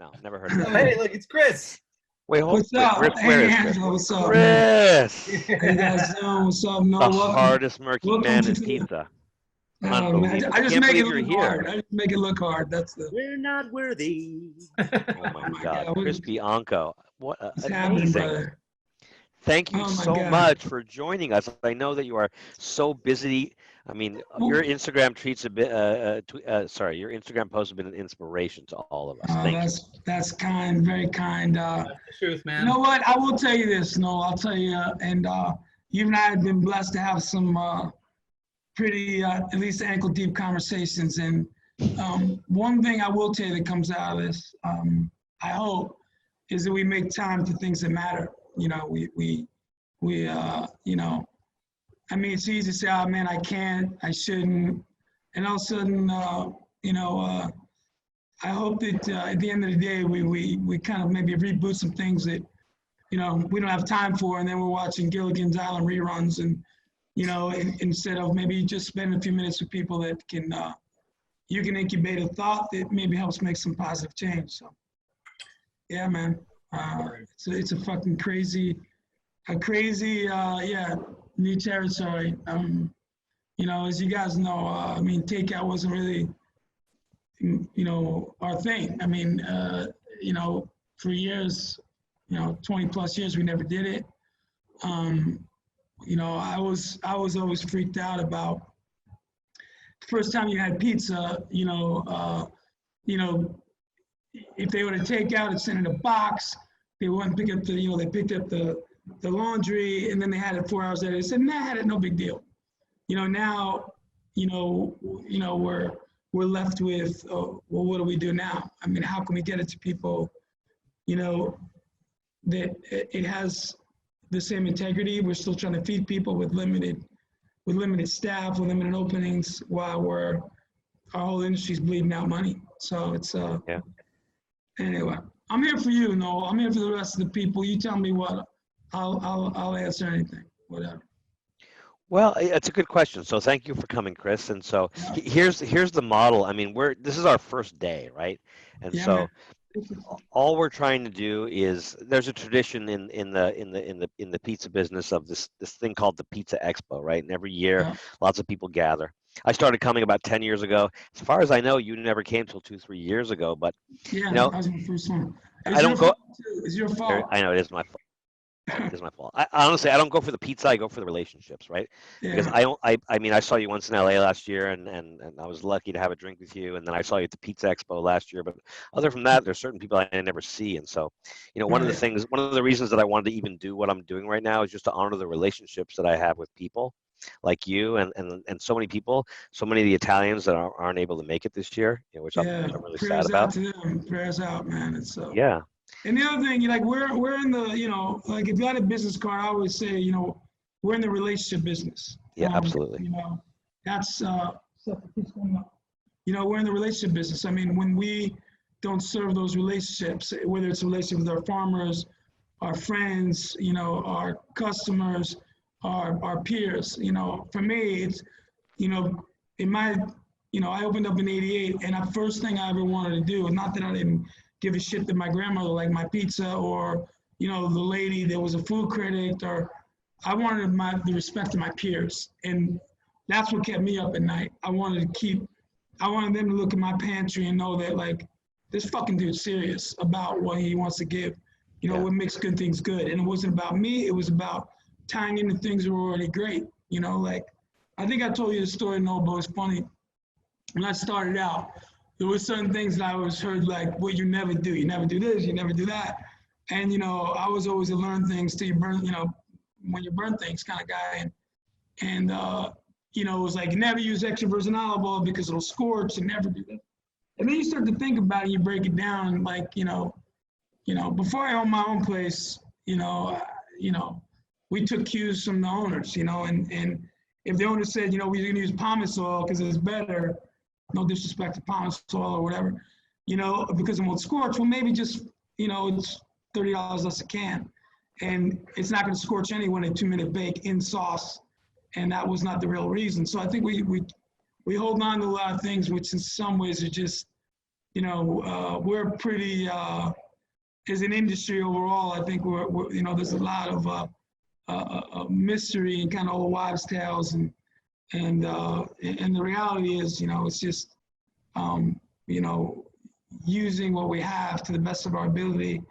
No, never heard of that. Hey, look, it's Chris. Wait, hold What's up? Where Hey, is Angelo, Chris? what's up? Chris! How you guys doing? What's up, The Noel? hardest murky welcome man to in the- pizza. Man, Unbelievable. I just Can't make it believe you're look here. hard. I just make it look hard. That's the. We're not worthy. Oh my God, Chris Bianco. What What's happening, amazing. brother? Thank you Oh, my so God. much for joining us. I know that you are so busy. I mean, your Instagram tweets a bit. Sorry, your Instagram posts have been an inspiration to all of us. Thank you. That's kind, very kind. That's the truth, man. You know what? I will tell you this, Noel. I'll tell you, and you and I have been blessed to have some pretty, at least ankle deep conversations. And one thing I will tell you that comes out of this, I hope, is that we make time for things that matter. You know, we you know, I mean, it's easy to say, oh man, I can't, I shouldn't. And all of a sudden, you know, I hope that at the end of the day, we kind of maybe reboot some things that, you know, we don't have time for, and then we're watching Gilligan's Island reruns, and, you know, instead of maybe just spending a few minutes with people that can, you can incubate a thought that maybe helps make some positive change. So, yeah, man, it's a fucking crazy, yeah, new territory. You know, as you guys know, I mean, takeout wasn't really, you know, our thing. I mean, you know, for years, you know, 20 plus years, we never did it. You know, I was always freaked out about the first time you had pizza, you know, if they were to take out, it's in a box. They wouldn't pick up the, you know, they picked up the laundry, and then they had it 4 hours later. They said, nah, I had it, no big deal. You know, now, you know, we're left with, well, what do we do now? I mean, how can we get it to people, you know, that it has the same integrity? We're still trying to feed people with limited staff, with limited openings, while our whole industry's bleeding out money. So it's Yeah. Anyway, I'm here for you, Noel. I'm here for the rest of the people. You tell me what, I'll answer anything, whatever. Well, it's a good question. So thank you for coming, Chris. And so here's the model. I mean, this is our first day, right? And Yeah, so man. all we're trying to do is, there's a tradition in the pizza business of this thing called the Pizza Expo, right? And every year, lots of people gather. I started coming about 10 years ago. As far as I know, you never came till 2-3 years ago, but Yeah, you know, that was my first one. I don't go. It's your fault. I know it is my fault. It's my fault. Honestly, I don't go for the pizza. I go for the relationships, right? Because Yeah. I mean, I saw you once in LA last year, and I was lucky to have a drink with you. And then I saw you at the Pizza Expo last year. But other from that, there's certain people I never see. And so, you know, one of the reasons that I wanted to even do what I'm doing right now is just to honor the relationships that I have with people like you and so many people, so many of the Italians that aren't able to make it this year, you know, which I'm really sad about. Prayers out to them. Prayers out, man. It's Yeah. And the other thing, like we're in the, you know, like if you had a business card, I always say, you know, we're in the relationship business. Yeah, absolutely. You know, that's you know, we're in the relationship business. I mean, when we don't serve those relationships, whether it's a relationship with our farmers, our friends, you know, our customers, our peers, you know, for me, it's, you know, you know, I opened up in '88, and the first thing I ever wanted to do, not that I didn't give a shit that my grandmother liked my pizza, or, you know, the lady that was a food critic, or I wanted the respect of my peers. And that's what kept me up at night. I wanted them to look at my pantry and know that, like, this fucking dude's serious about what he wants to give, you know, what makes good things good. And it wasn't about me, it was about tying into things that were already great. You know, like, I think I told you the story, no, but it's funny. When I started out, there were certain things that I always heard, like, what you never do. You never do this, you never do that. And, you know, I was always a learn things till you burn, you know, when you burn things kind of guy. And you know, it was like, never use extra virgin olive oil because it'll scorch, and never do that. And then you start to think about it, you break it down, like, you know, before I owned my own place, you know, we took cues from the owners, you know, and if the owner said, you know, we're gonna use pomace oil because it's better, no disrespect to pomace oil or whatever, you know, because it won't scorch, well, maybe just, you know, it's $30 less a can. And it's not gonna scorch anyone in 2-minute bake in sauce. And that was not the real reason. So I think we hold on to a lot of things, which in some ways are just we're pretty, as an industry overall, I think we're there's a lot of mystery and kind of old wives' tales, and the reality is, it's just, using what we have to the best of our ability,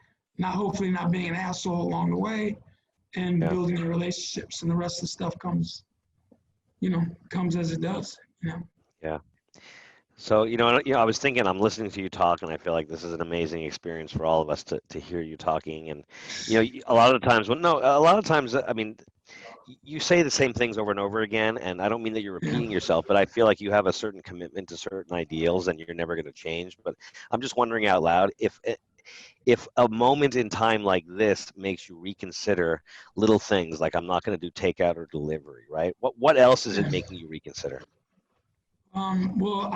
hopefully not being an asshole along the way, and building the relationships, and the rest of the stuff comes as it does. Yeah. So, I was thinking, I'm listening to you talk, and I feel like this is an amazing experience for all of us to hear you talking. And, a lot of times, I mean, you say the same things over and over again, and I don't mean that you're repeating yourself, but I feel like you have a certain commitment to certain ideals, and you're never going to change. But I'm just wondering out loud, if a moment in time like this makes you reconsider little things, like I'm not going to do takeout or delivery, right? What else is it making you reconsider? Well,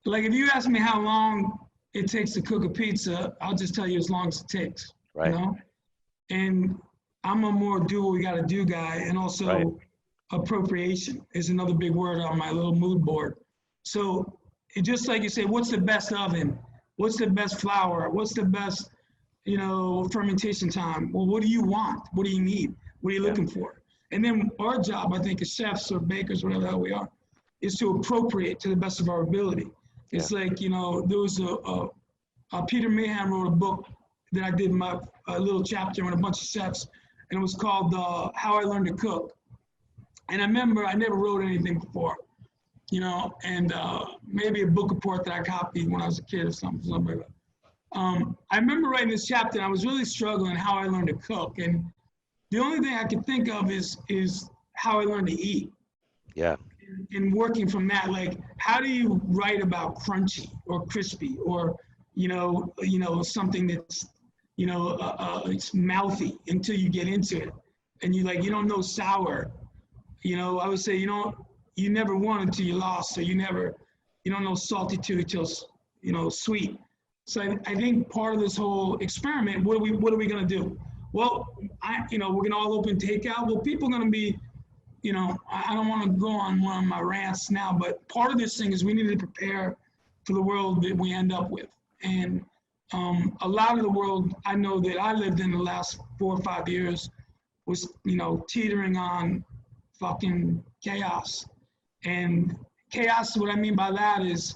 if you ask me how long it takes to cook a pizza, I'll just tell you as long as it takes, right? And I'm a more do what we got to do guy, and also appropriation is another big word on my little mood board. So just like you say, what's the best oven? What's the best flour? What's the best, fermentation time? Well, what do you want? What do you need? What are you looking for? And then our job, I think, as chefs or bakers, whatever the hell we are, is to appropriate to the best of our ability. It's like, there was Peter Mahan wrote a book that I did my little chapter on a bunch of chefs, and it was called How I Learned to Cook. And I remember I never wrote anything before, and maybe a book report that I copied when I was a kid or something like that. I remember writing this chapter, and I was really struggling how I learned to cook. And the only thing I could think of is how I learned to eat. Yeah. And working from that, like, how do you write about crunchy or crispy or, something that's, it's mouthy until you get into it. And you don't know sour. I would say, you never won until you lost. So you don't know salty until, sweet. So I think part of this whole experiment, what are we going to do? Well, we're going to all open takeout. Well, people are going to be, I don't want to go on one of my rants now, but part of this thing is we need to prepare for the world that we end up with. And a lot of the world I know that I lived in the last 4 or 5 years was, teetering on fucking chaos. And chaos, what I mean by that is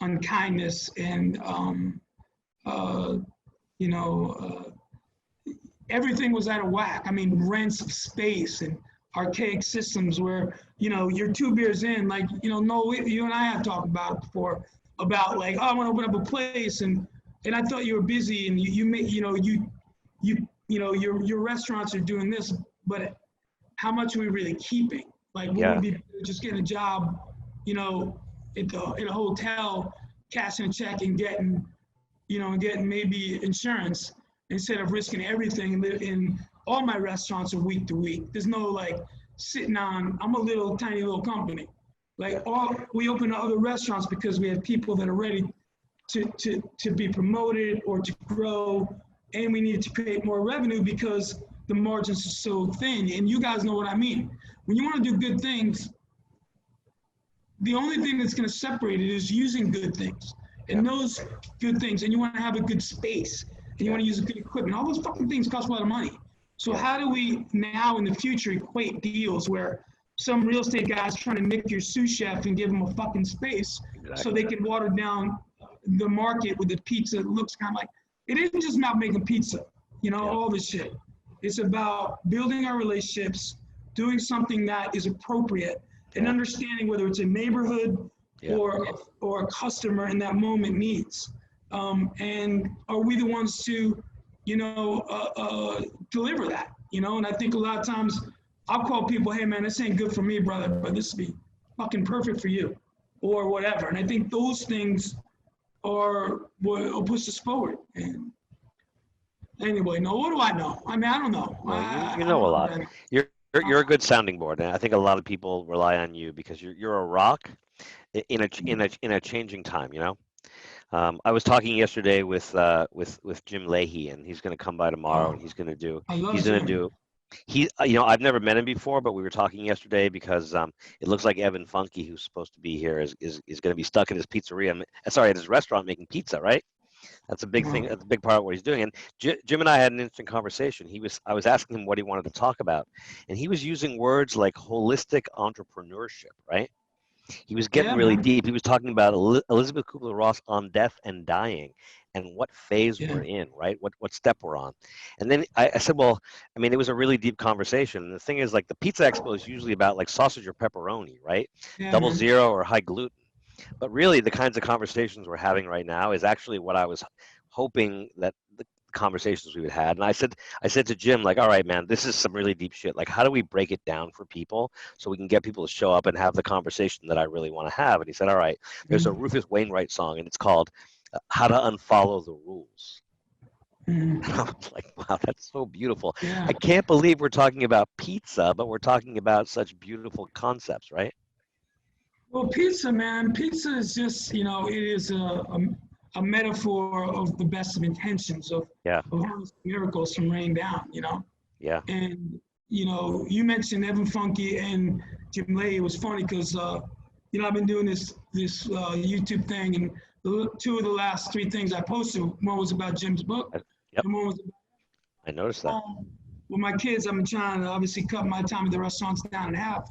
unkindness and, everything was out of whack. I mean, rents of space and archaic systems where, you're 2 beers in, like, Noel, you and I have talked about it before, about like, oh, I want to open up a place, and I thought you were busy, and your restaurants are doing this, but how much are we really keeping? Like, would we be just getting a job, in a hotel, cashing a check and getting maybe insurance, instead of risking everything in all my restaurants are week to week. There's no like sitting on, I'm a tiny little company. Like we open other restaurants because we have people that are ready to be promoted or to grow, and we need to create more revenue because the margins are so thin. And you guys know what I mean. When you want to do good things, the only thing that's going to separate it is using good things. And those good things, and you want to have a good space, and you want to use good equipment. All those fucking things cost a lot of money. So how do we now in the future equate deals where some real estate guy's trying to nick your sous chef and give him a fucking space so they can water down the market with the pizza that looks kind of like, it isn't just about making pizza, all this shit. It's about building our relationships, doing something that is appropriate, and understanding whether it's a neighborhood or a customer in that moment needs. And are we the ones to, deliver that, and I think a lot of times I'll call people, hey man, this ain't good for me, brother, but this would be fucking perfect for you or whatever. And I think those things are what will push us forward. And anyway, what do I know? I mean, I don't know. Well, you know a lot. You're a good sounding board, and I think a lot of people rely on you because you're a rock in a changing time, I was talking yesterday with Jim Leahy, and he's going to come by tomorrow, and he's going to do I've never met him before, but we were talking yesterday because it looks like Evan Funky, who's supposed to be here, is going to be stuck in his pizzeria. Sorry, at his restaurant making pizza, right? That's a big thing. That's a big part of what he's doing. And Jim and I had an interesting conversation. I was asking him what he wanted to talk about, and he was using words like holistic entrepreneurship, right? He was getting really deep. He was talking about Elizabeth Kubler-Ross on death and dying and what phase we're in, right? What step we're on. And then I said, well, I mean, it was a really deep conversation. And the thing is, like, the Pizza Expo is usually about like sausage or pepperoni, right? Double zero or high gluten. But really, the kinds of conversations we're having right now is actually what I was hoping that the conversations we would have. And I said to Jim, like, all right, man, this is some really deep shit. Like, how do we break it down for people so we can get people to show up and have the conversation that I really want to have? And he said, all right, there's a Rufus Wainwright song, and it's called How to Unfollow the Rules. And I was like, wow, that's so beautiful. I can't believe we're talking about pizza, but we're talking about such beautiful concepts, right? Well, pizza, man, pizza is just, it is a metaphor of the best of intentions of miracles from rain down, Yeah. And, you mentioned Evan Funky and Jim Lay. It was funny because, I've been doing this YouTube thing, and two of the last three things I posted, one was about Jim's book. And one was about, I noticed that. With my kids, I've been trying to obviously cut my time at the restaurants down in half.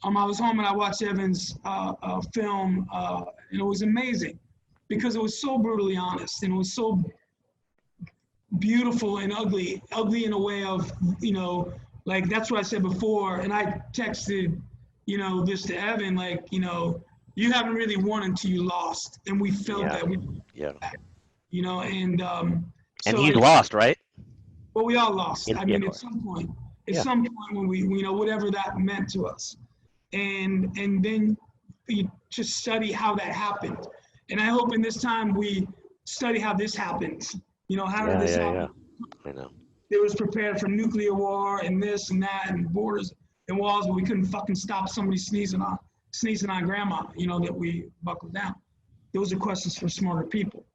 I was home and I watched Evan's film, and it was amazing because it was so brutally honest and it was so beautiful and ugly in a way of, like that's what I said before. And I texted, this to Evan, like, you haven't really won until you lost. And we felt that. And he's lost, right? Well, we all lost. At some point when we, whatever that meant to us. And then you just study how that happened. And I hope in this time we study how this happens. How did this happen? I know. It was prepared for nuclear war and this and that and borders and walls, but we couldn't fucking stop somebody sneezing on grandma, that we buckled down. Those are questions for smarter people.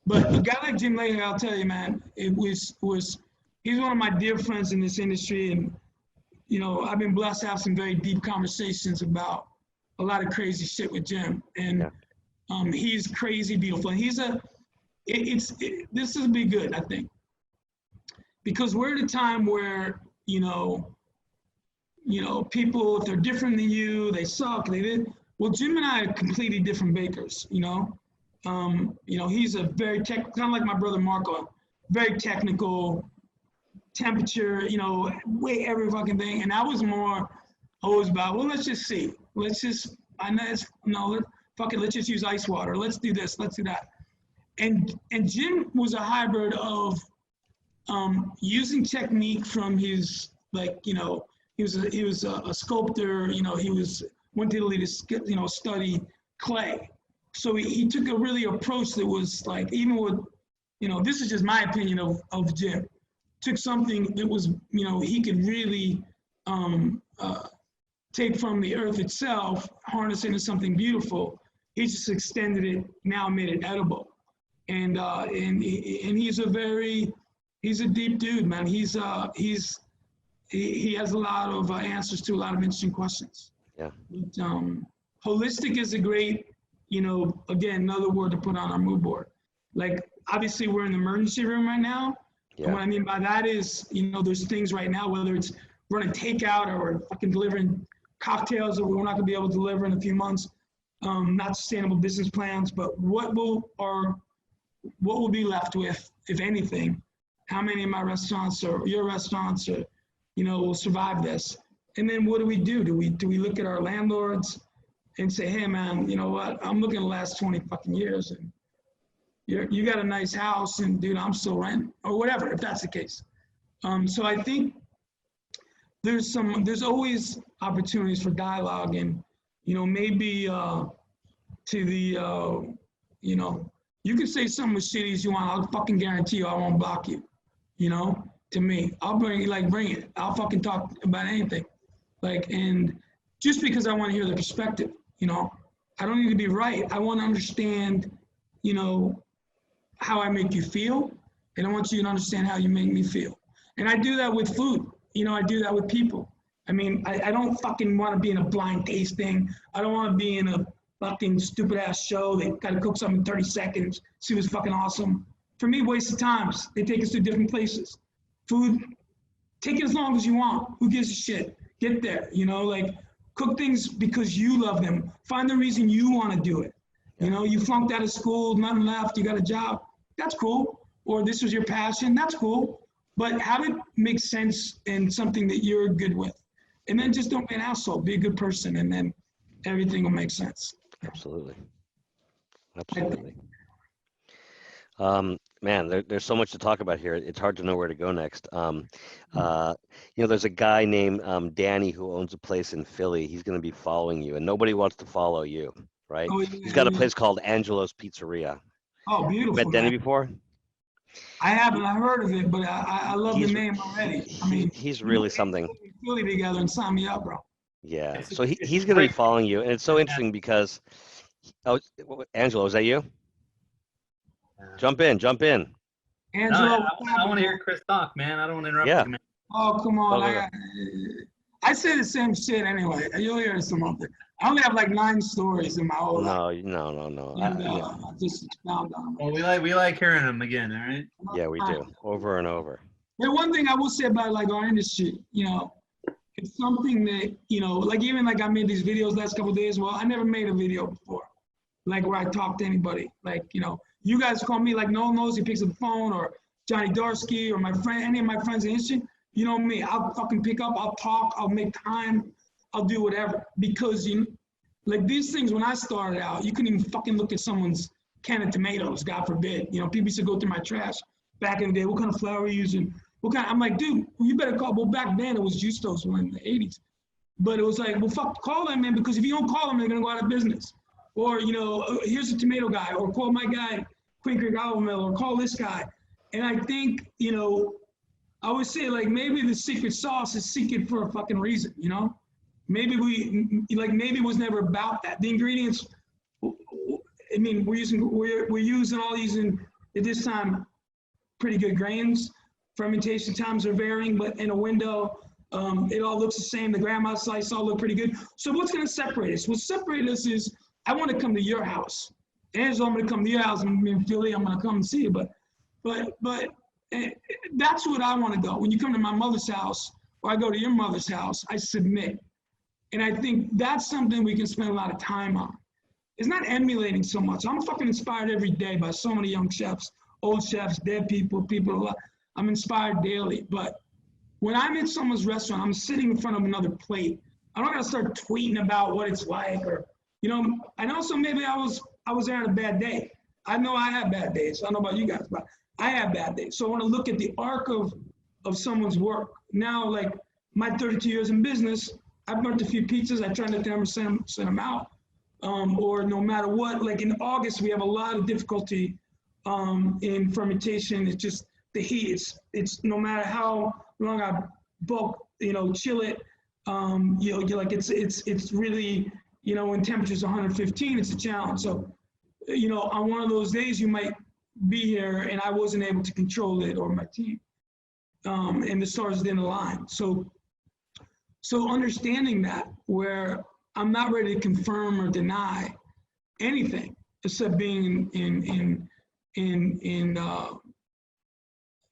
But a guy like Jim Lay, I'll tell you, man, he's one of my dear friends in this industry. And, I've been blessed to have some very deep conversations about a lot of crazy shit with Jim. And he's crazy beautiful. And this will be good, I think. Because we're at a time where, people, if they're different than you, they suck. Well, Jim and I are completely different bakers, he's a very kind of like my brother Marco, very technical, temperature, weigh every fucking thing. And I was more always about, well, let's just see. Let's just use ice water. Let's do this. Let's do that. And Jim was a hybrid of using technique from his, he was a sculptor. He went to Italy to study clay. So he took a really approach that was like, even with, this is just my opinion of Jim. Took something that was, he could really take from the earth itself, harness it into something beautiful. He just extended it, now made it edible. And he's a deep dude, man. He has a lot of answers to a lot of interesting questions. Yeah. But, holistic is a great, again, another word to put on our mood board. Like, obviously we're in the emergency room right now. Yeah. And what I mean by that is, there's things right now, whether it's running takeout or fucking delivering cocktails that we're not gonna be able to deliver in a few months, not sustainable business plans, but what will be left with, if anything? How many of my restaurants or your restaurants will survive this? And then what do we do? Do we look at our landlords and say, hey man, you know what? I'm looking at the last 20 fucking years and you got a nice house and dude, I'm still renting or whatever, if that's the case. So I think there's always opportunities for dialogue and, maybe to the, you can say something as shitty as you want. I'll fucking guarantee you I won't block you, to me. I'll bring it. I'll fucking talk about anything. And just because I want to hear the perspective, I don't need to be right. I want to understand, how I make you feel, and I want you to understand how you make me feel. And I do that with food. I do that with people. I mean, I don't fucking want to be in a blind tasting. I don't want to be in a fucking stupid ass show. They got to cook something in 30 seconds. See what's fucking awesome. For me, waste of times. They take us to different places. Food, take it as long as you want. Who gives a shit? Get there, like cook things because you love them. Find the reason you want to do it. You flunked out of school, nothing left, you got a job. That's cool. Or this was your passion. That's cool. But have it make sense in something that you're good with. And then just don't be an asshole. Be a good person, and then everything will make sense. Absolutely. Man, there's so much to talk about here. It's hard to know where to go next. There's a guy named Danny who owns a place in Philly. He's going to be following you, and nobody wants to follow you, right? Oh, yeah, He's got a place called Angelos Pizzeria. Oh, beautiful. Met Danny before? I haven't. I heard of it, but I love the name already. He's really something. Philly together and sign me up, bro. Yeah. So he's going to be following you, and it's so interesting because, Angelo, is that you? Jump in. Angelo, I want to hear Chris talk, man. I don't want to interrupt you, man. Oh, come on. Okay. I say the same shit anyway. You'll hear some of it. I only have like 9 stories in my whole life. No. I just expound on them. Well, we like hearing them again, all right? Yeah, we do. Over and over. But one thing I will say about like our industry, it's something that, like even like I made these videos last couple of days. Well, I never made a video before, like where I talk to anybody. Like, you guys call me like Noel knows, he picks up the phone, or Johnny Darsky, or my friend, any of my friends in the industry. You know me, I'll fucking pick up, I'll talk, I'll make time, I'll do whatever. Because like these things, when I started out, you couldn't even fucking look at someone's can of tomatoes, God forbid. People used to go through my trash back in the day. What kind of flour are you using? I'm like, dude, you better call. Well, back then it was Justos in the 80s. But it was like, well, fuck, call them, man, because if you don't call them, they're going to go out of business. Or, here's a tomato guy, or call my guy, Queen Creek Olive Mill, or call this guy. And I think, I always say, like, maybe the secret sauce is secret for a fucking reason, Maybe maybe it was never about that. The ingredients, I mean, we're using all these at this time, pretty good grains. Fermentation times are varying, but in a window, it all looks the same. The grandma slice all look pretty good. So what's going to separate us? What separates us is I want to come to your house. Angelo, I'm going to come to your house. I'm in Philly. I'm going to come and see you. But that's what I want to go. When you come to my mother's house, or I go to your mother's house, I submit. And I think that's something we can spend a lot of time on. It's not emulating so much. I'm fucking inspired every day by so many young chefs, old chefs, dead people. I'm inspired daily. But when I'm in someone's restaurant, I'm sitting in front of another plate. I don't got to start tweeting about what it's like, or, and also maybe I was there on a bad day. I know I have bad days. I don't know about you guys, but I have bad days. So I want to look at the arc of someone's work. Now, like my 32 years in business, I've burnt a few pizzas. I try not to ever send them out. Or no matter what, like in August, we have a lot of difficulty in fermentation. It's just the heat. It's no matter how long I bulk, chill it, you're like, it's really, when temperature's 115, it's a challenge. So, on one of those days, you might be here and I wasn't able to control it, or my team, and the stars didn't align. So understanding that, where I'm not ready to confirm or deny anything except being in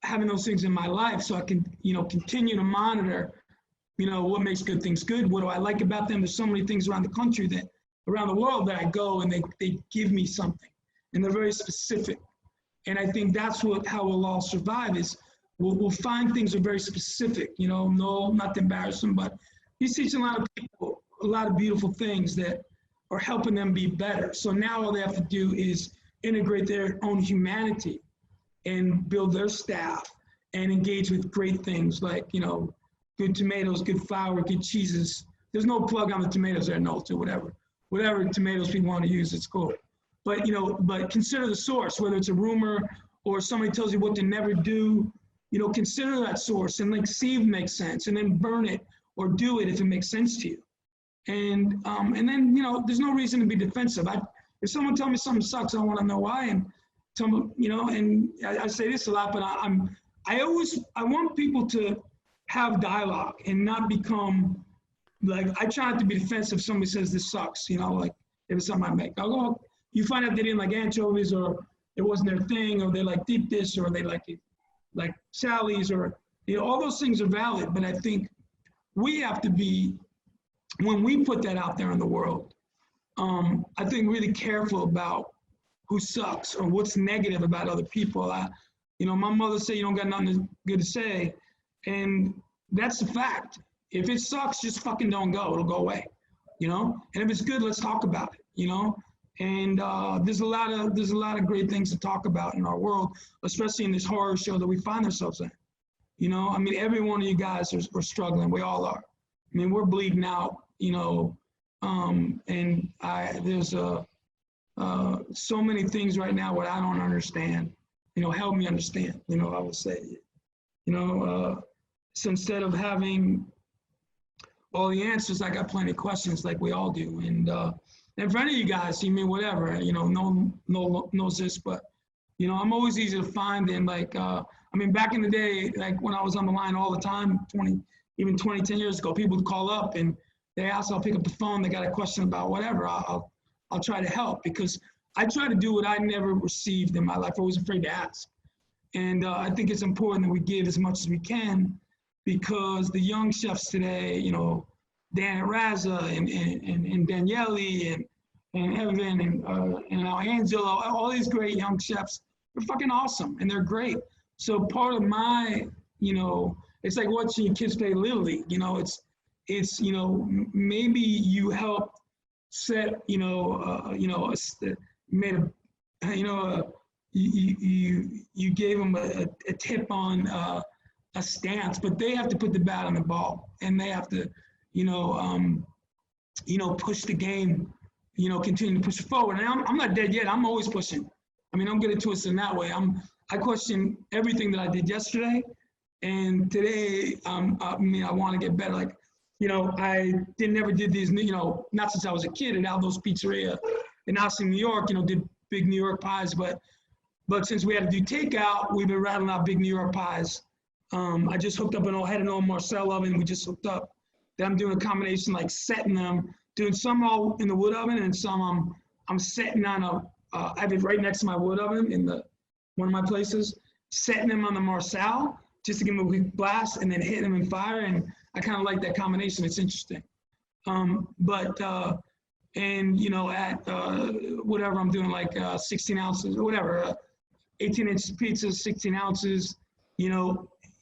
having those things in my life, so I can continue to monitor what makes good things good. What do I like about them? There's so many things around the world that I go and they give me something, and they're very specific. And I think that's how we'll all survive is we'll find things that are very specific. No, not to embarrass them, but he's teaching a lot of people a lot of beautiful things that are helping them be better. So now all they have to do is integrate their own humanity and build their staff and engage with great things like, good tomatoes, good flour, good cheeses. There's no plug on the tomatoes there, no, to whatever tomatoes people want to use, it's cool. But, but consider the source, whether it's a rumor or somebody tells you what to never do, consider that source and see if it makes sense, and then burn it or do it if it makes sense to you. And then, there's no reason to be defensive. If someone tells me something sucks, I want to know why. And and I say this a lot, but I want people to have dialogue and not become like, I try not to be defensive if somebody says this sucks, you know, like if it's something I make. I'll go, you find out they didn't like anchovies, or it wasn't their thing, or they like deep dish, or they like it like Sally's, or, you know, all those things are valid. But I think we have to be, when we put that out there in the world, I think really careful about who sucks or what's negative about other people. You know, my mother said you don't got nothing good to say, and that's the fact. If it sucks, just fucking don't go. It'll go away, you know. And if it's good, let's talk about it, you know. And there's a lot of great things to talk about in our world, especially in this horror show that we find ourselves in. You know, I mean, every one of you guys are struggling. We all are. I mean, we're bleeding out, you know. And there's so many things right now what I don't understand. You know, help me understand. You know, I would say, you know, so instead of having all the answers, I got plenty of questions, like we all do. And for any of you guys, I mean, whatever, you know, no knows this, but you know, I'm always easy to find. And like, I mean, back in the day, like when I was on the line all the time, 10 years ago, people would call up and they ask, I'll pick up the phone. They got a question about whatever. I'll try to help, because I try to do what I never received in my life. I was afraid to ask. And I think it's important that we give as much as we can, because the young chefs today, you know, Dan at Razza and Daniele and Evan and now Angelo, all these great young chefs, they're fucking awesome and they're great. So part of my, you know, it's like watching your kids play Little League. You know, it's you know, maybe you help set, you gave them a tip on a stance, but they have to put the bat on the ball, and they have to, push the game, continue to push forward. And I'm not dead yet. I'm always pushing. I mean, I'm getting twisted in that way. I question everything that I did yesterday, and today, I want to get better. Like, I never did these, not since I was a kid at Aldo's Pizzeria in Austin, New York, did big New York pies, but since we had to do takeout, we've been rattling out big New York pies. I just hooked up had an old Marcel oven. We just hooked up. Then I'm doing a combination, like setting them, doing some all in the wood oven, and some I'm setting on I have it right next to my wood oven in one of my places, setting them on the Marcel just to give them a quick blast, and then hitting them in fire. And I kind of like that combination. It's interesting. At whatever I'm doing, like 16 ounces or whatever, 18-inch pizza, 16 ounces,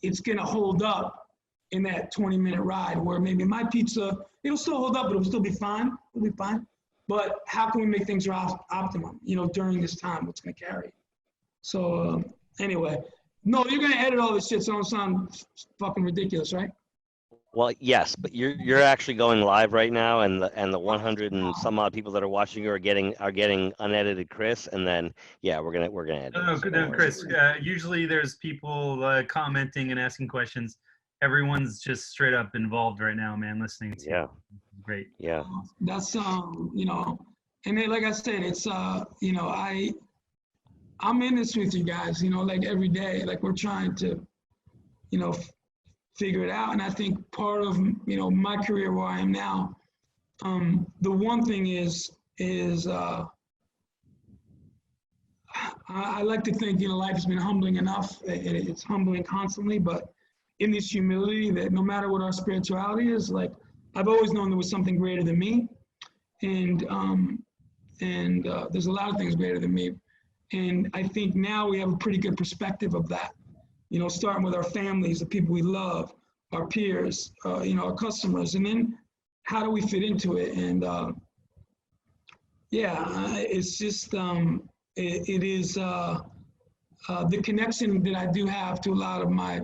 it's going to hold up in that 20-minute ride, where maybe my pizza, it'll still hold up, but it'll still be fine. It'll be fine. But how can we make things optimum, during this time? What's going to carry? So anyway, no, you're going to edit all this shit so I don't sound fucking ridiculous, right? Well, yes, but you're actually going live right now, and the 100 and some odd people that are watching you are getting unedited Chris, and then we're gonna edit. No, Chris. Usually there's people commenting and asking questions. Everyone's just straight up involved right now, man. Listening to you. Great. Yeah. That's and then, like I said, it's I'm in this with you guys, like every day, like we're trying to, figure it out. And I think part of, my career where I am now, the one thing is I like to think, life has been humbling enough. It's humbling constantly, but in this humility that no matter what our spirituality is, like I've always known there was something greater than me. And there's a lot of things greater than me. And I think now we have a pretty good perspective of that. Starting with our families, the people we love, our peers, our customers, and then how do we fit into it? And it's just, it is the connection that I do have to a lot of my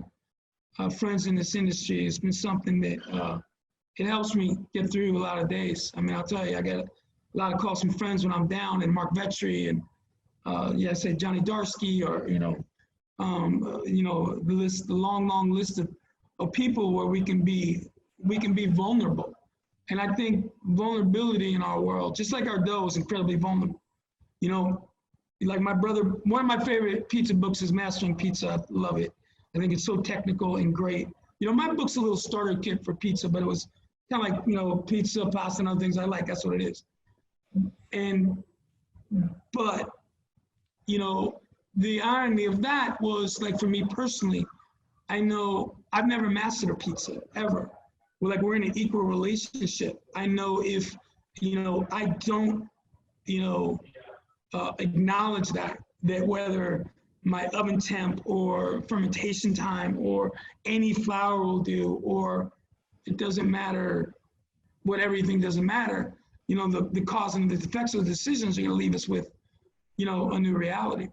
friends in this industry has been something that it helps me get through a lot of days. I mean, I'll tell you, I get a lot of calls from friends when I'm down, and Mark Vetri and say Johnny Darsky, or the long list of people where we can be vulnerable. And I think vulnerability in our world, just like our dough, is incredibly vulnerable. Like my brother, one of my favorite pizza books is Mastering Pizza. I love it. I think it's so technical and great. you know, my book's a little starter kit for pizza, but it was kind of like, you know, pizza, pasta, and other things I like. That's what it is. But, you know, the irony of that was, like, for me personally, I know I've never mastered a pizza ever. We're in an equal relationship. I know if, you know, I don't, you know, acknowledge that whether my oven temp or fermentation time or any flour will do, or it doesn't matter, what everything doesn't matter, you know, the cause and the effects of the decisions are going to leave us with, you know, a new reality.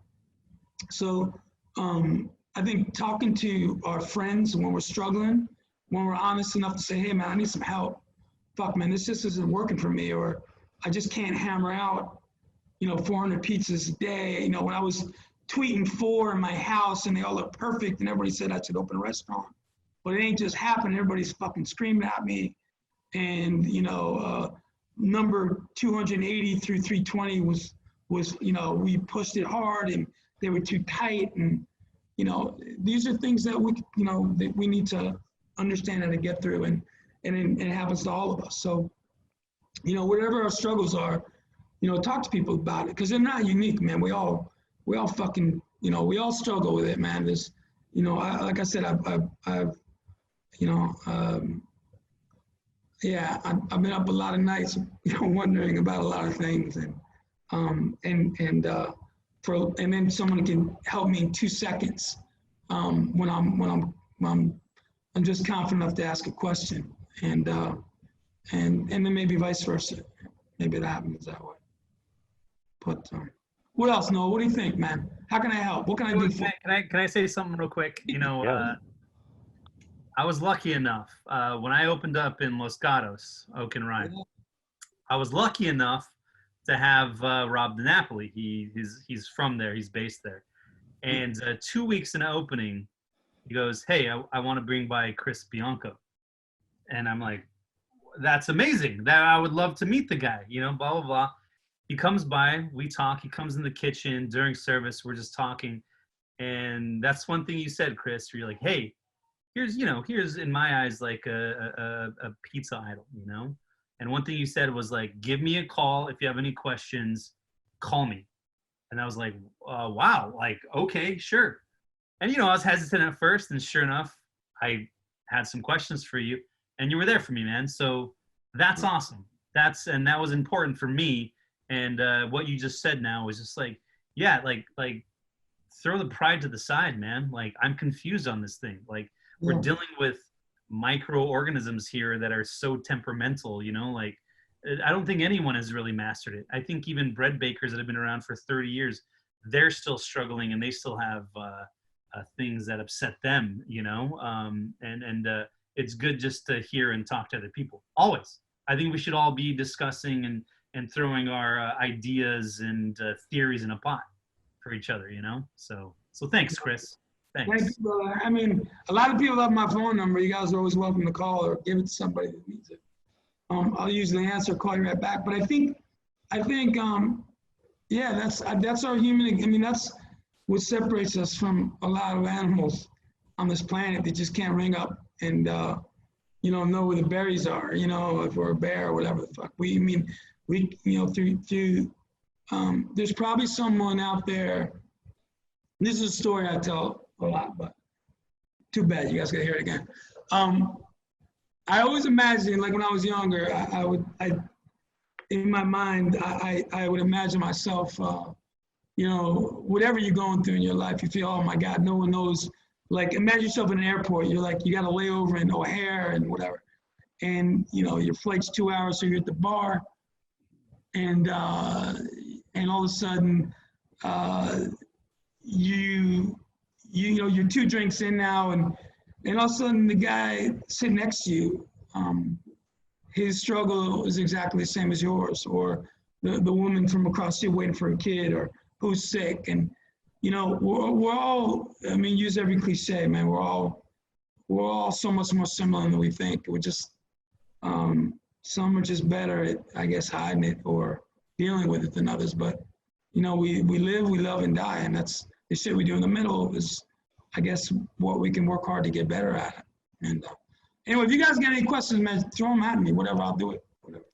So I think talking to our friends when we're struggling, when we're honest enough to say, hey man, I need some help. Fuck man, this just isn't working for me, or I just can't hammer out, you know, 400 pizzas a day. You know, when I was tweeting 4 in my house and they all look perfect and everybody said I should open a restaurant, but it ain't just happening. Everybody's fucking screaming at me. And, you know, number 280 through 320 was, you know, we pushed it hard and they were too tight. And, you know, these are things that we, you know, that we need to understand how to get through, and it happens to all of us. So, you know, whatever our struggles are, you know, talk to people about it, because they're not unique, man. We all fucking, you know, we all struggle with it, man. There's, you know, like I said, I've you know, yeah, I've been up a lot of nights, you know, wondering about a lot of things, and then someone can help me in 2 seconds when I'm just confident enough to ask a question, and then maybe vice versa. Maybe that happens that way. But what else, Noel? What do you think, man? How can I help? What can I do for you? Can I say something real quick? You know, Yeah. I was lucky enough when I opened up in Los Gatos, Oak and Ryan. I was lucky enough to have Rob DiNapoli. He's from there. He's based there. And 2 weeks in opening, he goes, "Hey, I want to bring by Chris Bianco," and I'm like, "That's amazing. That I would love to meet the guy." You know, blah blah blah. He comes by, we talk. He comes in the kitchen during service. We're just talking, and that's one thing you said, Chris. Where you're like, "Hey, here's in my eyes like a pizza idol, you know." And one thing you said was like, "Give me a call if you have any questions. Call me." And I was like, "Wow, like okay, sure." And you know, I was hesitant at first, and sure enough, I had some questions for you, and you were there for me, man. So that's awesome. That was important for me. And what you just said now was just like, yeah, like throw the pride to the side, man. Like, I'm confused on this thing. Like, we're dealing with microorganisms here that are so temperamental, you know, like I don't think anyone has really mastered it. I think even bread bakers that have been around for 30 years, they're still struggling, and they still have things that upset them, you know, and it's good just to hear and talk to other people. Always. I think we should all be discussing and throwing our ideas and theories in a pot for each other, you know? So thanks, Chris. Thanks. Thank you, brother. I mean, a lot of people have my phone number. You guys are always welcome to call or give it to somebody that needs it. I'll usually answer, call you right back. But I think, yeah, that's our human. I mean, that's what separates us from a lot of animals on this planet. They just can't ring up and you know where the berries are. You know, if we're a bear or whatever the fuck. We you know through there's probably someone out there. This is a story I tell a lot, but too bad you guys gotta hear it again. I always imagined, like when I was younger, I in my mind, I would imagine myself, you know, whatever you're going through in your life, you feel, oh my God, no one knows. Like, imagine yourself in an airport. You're like, you got a layover in O'Hare and whatever, and you know your flight's 2 hours, so you're at the bar, and all of a sudden, you know you're 2 drinks in now, and all of a sudden the guy sitting next to you, his struggle is exactly the same as yours, or the woman from across the street waiting for a kid, or who's sick. And you know we're all, I mean, use every cliche, man, we're all so much more similar than we think. We're just some are just better at, I guess, hiding it or dealing with it than others. But you know, we live, we love, and die, and that's the shit we do in the middle is, I guess, what we can work hard to get better at. So, yeah, that's our human. I mean, that's what separates us from a lot of animals on this planet. They just can't ring up and you know where the berries are. You know, if we're a bear or whatever the fuck. We you know through I And anyway, if you guys got any questions, man, throw them at me. Whatever, I'll do it. Whatever.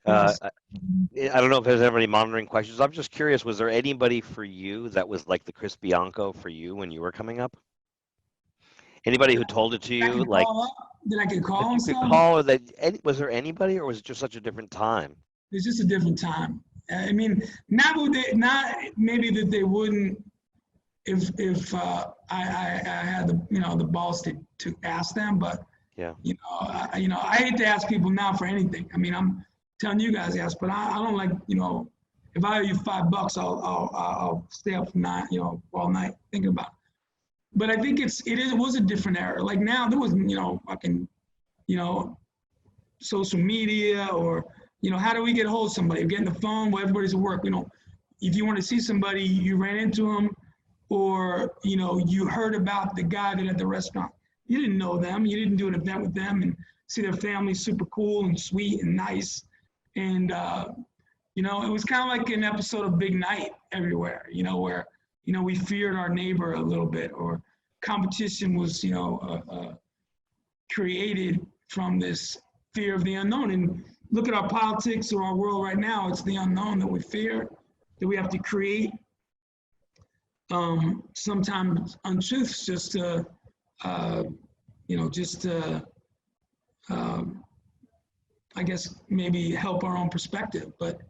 I don't know if there's ever any monitoring questions. I'm just curious, was there anybody for you that was like the Chris Bianco for you when you were coming up? Anybody who told it to you, like that I could call and stuff? Call, or that was there anybody, or was it just such a different time? It's just a different time. I mean, not maybe that they wouldn't if I had the balls to ask them, but yeah, I hate to ask people now for anything. I mean, I'm telling you guys yes, but I don't like, if I owe you $5, I'll stay up all night thinking about it. But I think it was a different era. Like now there was fucking social media, or how do we get a hold of somebody? We're getting the phone. Well, everybody's at work. If you want to see somebody, you ran into them, or you heard about the guy that at the restaurant. You didn't know them. You didn't do an event with them and see their family super cool and sweet and nice. And it was kind of like an episode of Big Night everywhere. Where we feared our neighbor a little bit, or competition was created from this fear of the unknown. And look at our politics or our world right now. It's the unknown that we fear, that we have to create sometimes untruths just to I guess maybe help our own perspective. But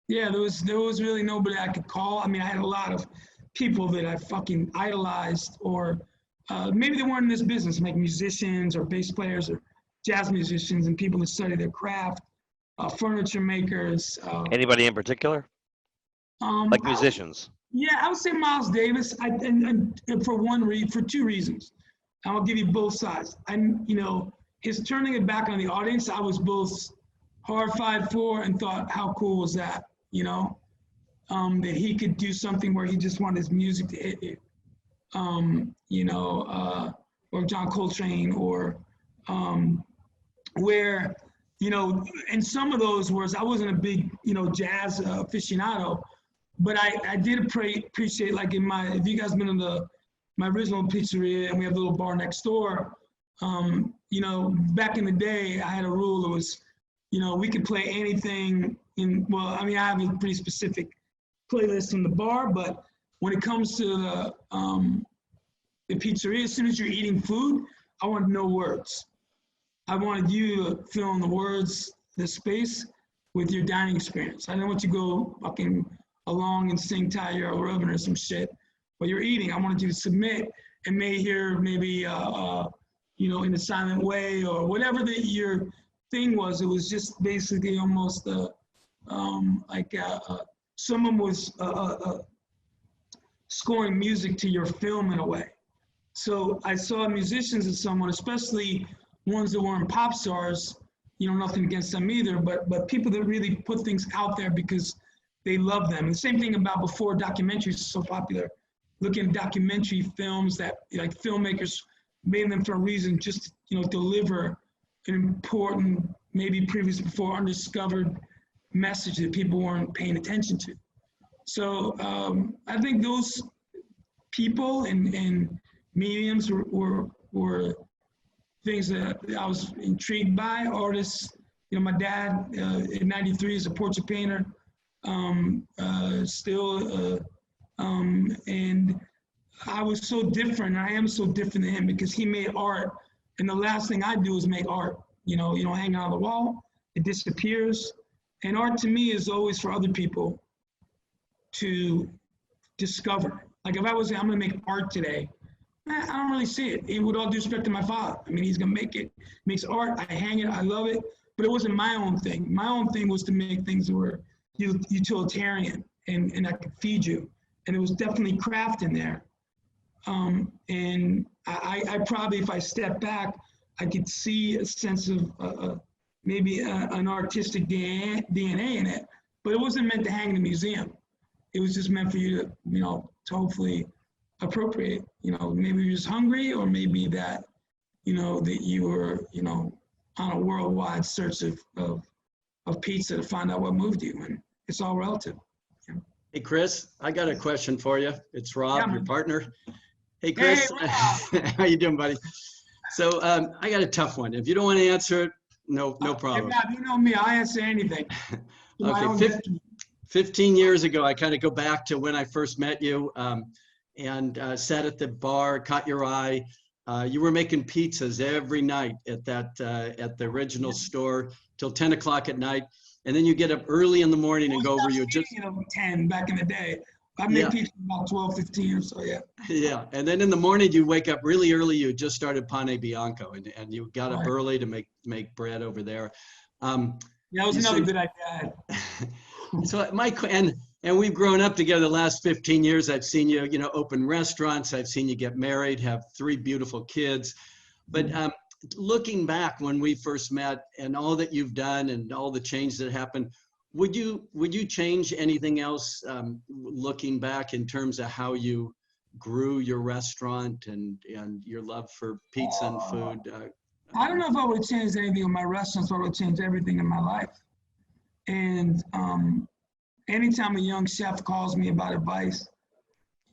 yeah, there was really nobody I could call. I mean, I had a lot of people that I fucking idolized, or maybe they weren't in this business, like musicians or bass players or jazz musicians, and people that study their craft, furniture makers. Anybody in particular? Like musicians? I would say Miles Davis. And for two reasons. I'll give you both sides. His turning it back on the audience, I was both horrified for and thought, how cool was that? That he could do something where he just wanted his music to hit you. Or John Coltrane, or where, and some of those was, I wasn't a big, jazz aficionado, but I did appreciate, like if you guys been in my original pizzeria, and we have a little bar next door, back in the day, I had a rule that was, we could play anything I have a pretty specific playlist in the bar, but when it comes to the pizzeria, as soon as you're eating food, I want no words. I wanted you to fill in the words, the space, with your dining experience. I didn't want you to go fucking along and sing Tyler or Robin or some shit while you're eating. I wanted you to submit and maybe in a silent way, or whatever your thing was. It was just basically almost someone was scoring music to your film in a way. So I saw musicians as someone, especially ones that weren't pop stars, nothing against them either, but people that really put things out there because they love them. And the same thing about before documentaries were so popular. Looking at documentary films that like filmmakers made them for a reason, just deliver an important, maybe previously before undiscovered message that people weren't paying attention to. So I think those people and mediums were things that I was intrigued by. Artists, my dad in '93 is a portrait painter, and I was so different. I am so different than him because he made art, and the last thing I do is make art. You don't hang on the wall, it disappears. And art to me is always for other people to discover. Like if I was saying, I'm gonna make art today, I don't really see it. And with all due respect to my father, I mean, he's gonna make it, makes art, I hang it, I love it, but it wasn't my own thing. My own thing was to make things that were utilitarian and I could feed you. And there was definitely craft in there. And I probably, if I step back, I could see a sense of maybe an artistic DNA in it, but it wasn't meant to hang in a museum. It was just meant for you to, to hopefully appropriate, maybe you're just hungry, or maybe that, that you were, on a worldwide search of pizza to find out what moved you, and it's all relative. Hey, Chris, I got a question for you. It's Rob, your partner. Hey, Chris. Hey, How you doing, buddy? So I got a tough one. If you don't want to answer it, no problem. Hey, Rob, you know me. I'll answer anything. Okay, 15 years ago, I kind of go back to when I first met you and sat at the bar, caught your eye. You were making pizzas every night at the original store till 10 o'clock at night. And then you get up early in the morning and go over your just 10 back in the day. I made pizza about 12, 15 or so, yeah. Yeah, and then in the morning you wake up really early. You just started Pane Bianco, and you got up early to make bread over there. Yeah, that was another good idea. So and we've grown up together the last 15 years. I've seen you, open restaurants. I've seen you get married, have 3 beautiful kids. But looking back when we first met and all that you've done and all the change that happened, would you change anything else looking back in terms of how you grew your restaurant and your love for pizza and food? I don't know if I would have changed anything in my restaurants, but I would have changed everything in my life. And anytime a young chef calls me about advice,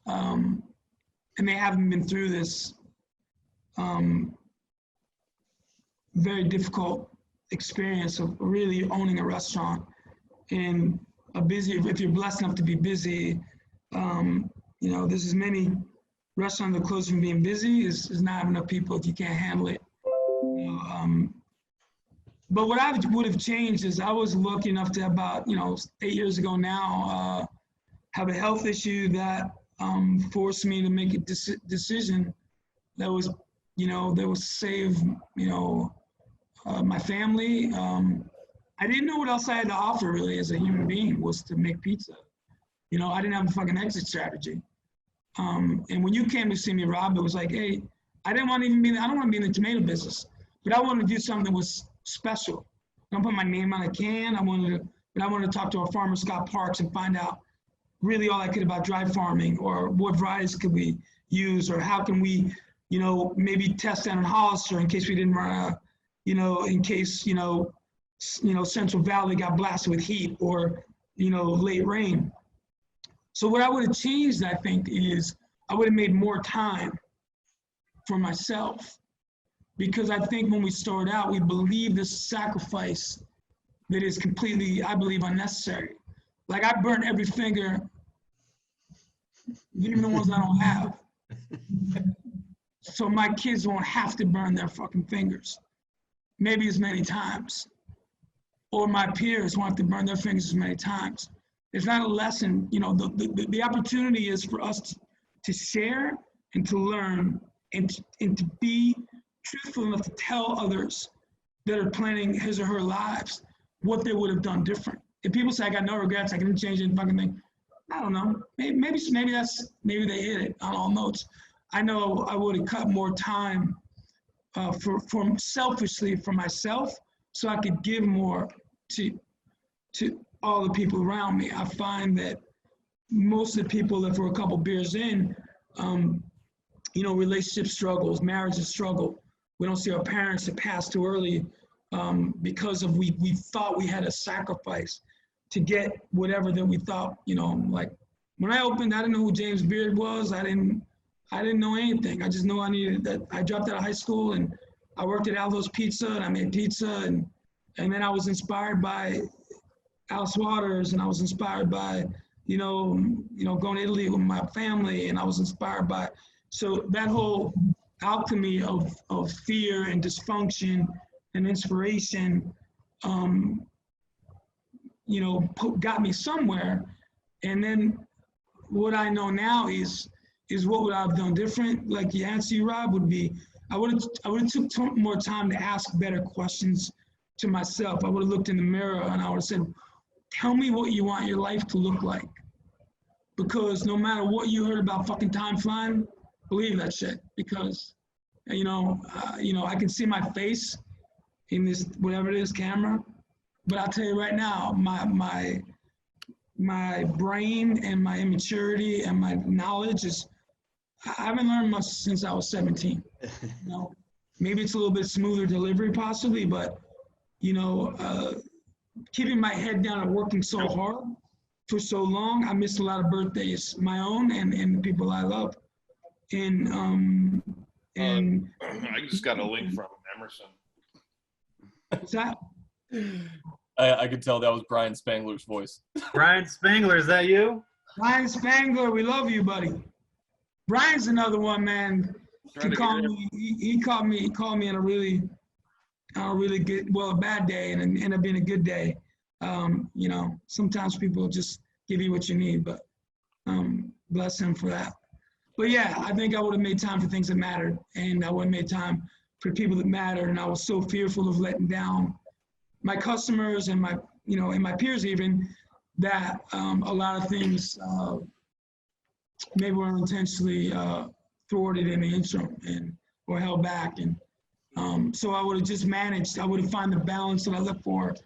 and they haven't been through this very difficult experience of really owning a restaurant and if you're blessed enough to be busy, there's as many restaurants that are close from being busy is not having enough people if you can't handle it. But what I would have changed is I was lucky enough to about 8 years ago now have a health issue that forced me to make a decision that was that would save my family. I didn't know what else I had to offer really as a human being was to make pizza. I didn't have a fucking exit strategy. And when you came to see me, Rob, it was like, hey, I don't want to be in the tomato business, but I wanted to do something that was special. I don't put my name on a can. I wanted to talk to our farmer, Scott Parks, and find out really all I could about dry farming or what varieties could we use or how can we, maybe test that in Hollister in case we didn't run out, in case, Central Valley got blasted with heat or, late rain. So what I would have changed, I think, is I would have made more time for myself. Because I think when we started out, we believe this sacrifice that is completely, I believe, unnecessary. Like I burnt every finger, even the ones I don't have. So my kids won't have to burn their fucking fingers, maybe as many times. Or my peers won't have to burn their fingers as many times. It's not a lesson, the opportunity is for us to share and to learn and to be truthful enough to tell others that are planning his or her lives what they would have done different. If people say I got no regrets, I didn't change any fucking thing, I don't know. Maybe they hit it on all notes. I know I would have cut more time for selfishly for myself, so I could give more to all the people around me. I find that most of the people that for a couple beers in, relationship struggles, marriages struggle. We don't see our parents that pass too early because of we thought we had to sacrifice to get whatever that we thought, like when I opened, I didn't know who James Beard was. I didn't know anything. I just knew I needed that. I dropped out of high school and I worked at Aldo's Pizza and I made pizza and then I was inspired by Alice Waters and I was inspired by, going to Italy with my family and I was inspired by, so that whole alchemy of fear and dysfunction and inspiration, got me somewhere. And then what I know now is what would I have done different? Like the answer you, Rob, would be, I would have took more time to ask better questions to myself. I would have looked in the mirror and I would have said, tell me what you want your life to look like. Because no matter what you heard about fucking time flying, believe that shit. Because, I can see my face in this, whatever it is, camera. But I'll tell you right now, my brain and my immaturity and my knowledge is, I haven't learned much since I was 17. Maybe it's a little bit smoother delivery possibly, but, keeping my head down and working so hard for so long, I missed a lot of birthdays, my own and the people I love. and I just got a link from Emerson. what's that? I could tell that was Brian Spangler's voice. Brian Spangler, is that you? Brian Spangler, we love you, buddy. Brian's another one, man. He called me in a really good, well, a bad day, and it ended up being a good day. You know, sometimes people just give you what you need, but bless him for that. But yeah, I think I would have made time for things that mattered, and I would have made time for people that mattered, and I was so fearful of letting down my customers and my, you know, and my peers even, that a lot of things maybe were unintentionally thwarted in the interim or held back. And so I would have just managed, I would have found the balance that I look for. If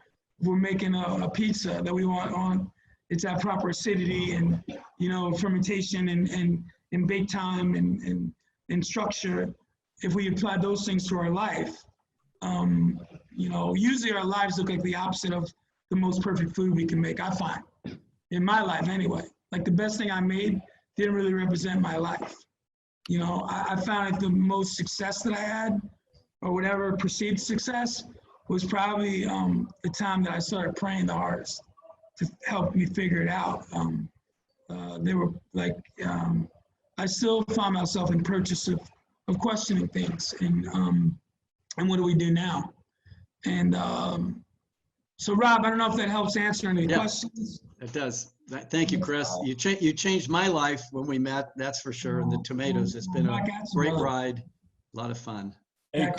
we're making a pizza that we want on, it's at proper acidity and, you know, fermentation and bake time and structure. If we apply those things to our life, you know, usually our lives look like the opposite of the most perfect food we can make, I find, in my life anyway. Like the best thing I made didn't really represent my life. You know, I found like the most success that I had, or whatever perceived success, was probably the time that I started praying the hardest to help me figure it out. They were like, I still find myself in purchase of questioning things, and what do we do now? And so Rob, I don't know if that helps answer any questions. It does. Thank you, Chris. You changed my life when we met, that's for sure. And the tomatoes, it's been a great ride, a lot of fun. Hey,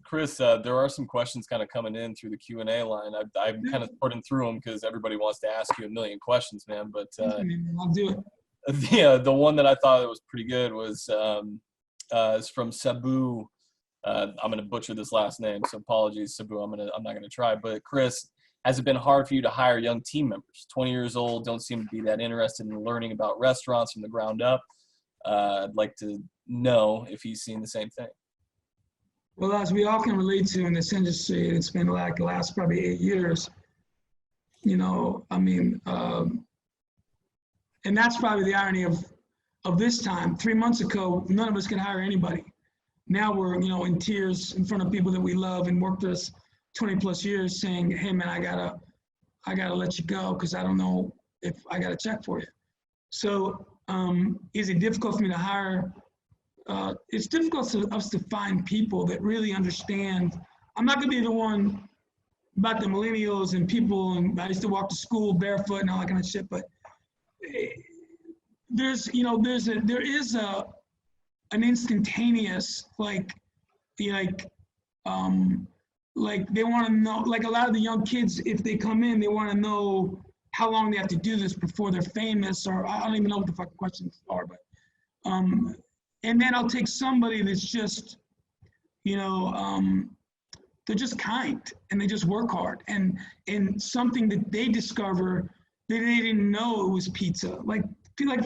Chris, there are some questions kind of coming in through the Q&A line. I'm kind of sorting through them because everybody wants to ask you a million questions, man. But I'll do it. the one that I thought was pretty good was is from Sabu. I'm going to butcher this last name, so apologies, Sabu. I'm not going to try. But Chris, has it been hard for you to hire young team members? 20 years old, don't seem to be that interested in learning about restaurants from the ground up. I'd like to know if he's seen the same thing. Well, as we all can relate to in this industry, it's been like the last probably 8 years. You know, I mean, and that's probably the irony of this time. 3 months ago, none of us could hire anybody. Now we're, you know, in tears in front of people that we love and worked with us 20 plus years, saying, hey man, I gotta let you go because I don't know if I got a check for you. So is it difficult for me to hire? It's difficult for us to find people that really understand. I'm not gonna be the one about the millennials and people, and I used to walk to school barefoot and all that kind of shit, but there is an instantaneous, like they want to know, like a lot of the young kids, if they come in, they want to know how long they have to do this before they're famous, or I don't even know what the fucking questions are, but, and then I'll take somebody that's just, you know, they're just kind and they just work hard, and something that they discover that they didn't know it was pizza. Like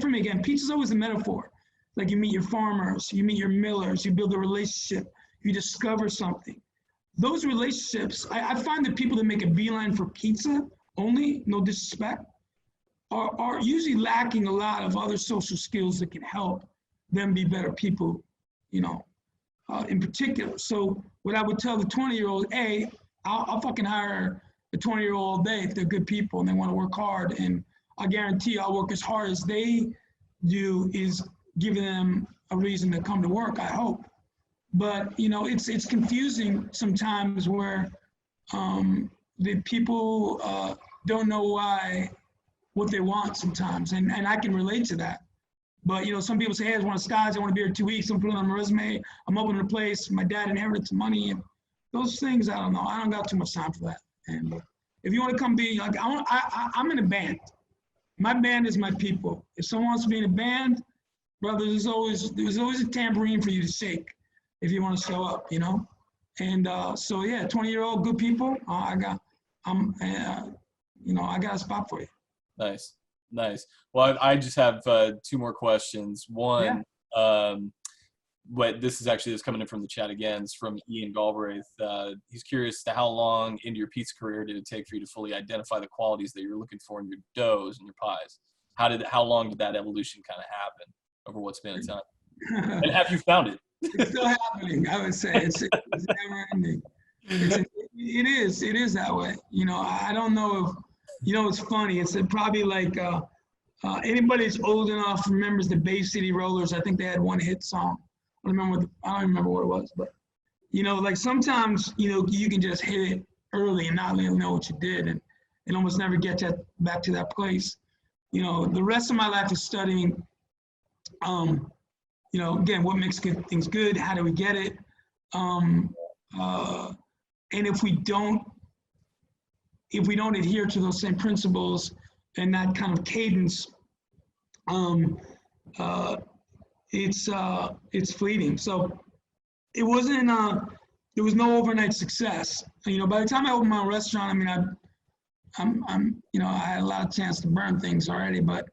for me again, pizza's always a metaphor. Like you meet your farmers, you meet your millers, you build a relationship, you discover something. Those relationships, I find that people that make a beeline for pizza only, no disrespect, are usually lacking a lot of other social skills that can help them be better people, you know, in particular. So what I would tell the 20-year-old, hey, I'll fucking hire a 20-year-old all day if they're good people and they want to work hard. And I guarantee I'll work as hard as they do is giving them a reason to come to work, I hope. But, you know, it's confusing sometimes where the people don't know what they want sometimes. And I can relate to that. But, you know, some people say, hey, I want to skies, I want to be here 2 weeks, I'm putting it on my resume, I'm opening a place, my dad inherited some money. And those things, I don't know. I don't got too much time for that. And if you want to come be, like, I'm in a band. My band is my people. If someone wants to be in a band, brother, there's always a tambourine for you to shake if you want to show up, you know? And so yeah, 20-year-old good people, I got a spot for you. Nice. Well, I just have 2 more questions. One, this is coming in from the chat again. It's from Ian Galbraith. He's curious as to how long into your pizza career did it take for you to fully identify the qualities that you're looking for in your doughs and your pies? How long did that evolution kind of happen over what's been a time? And have you found it? It's still happening, I would say. It's never ending. It is that way. You know, I don't know if, you know, it's funny. It's probably like anybody that's old enough remembers the Bay City Rollers. I think they had one hit song. I don't remember what it was, but you know, like sometimes, you know, you can just hit it early and not really know what you did and almost never get back to that place. You know, the rest of my life is studying, you know, again, what makes good things good? How do we get it? And if we don't adhere to those same principles and that kind of cadence, it's fleeting. So it wasn't, there was no overnight success. You know, by the time I opened my own restaurant, I mean, I'm, you know, I had a lot of chance to burn things already, but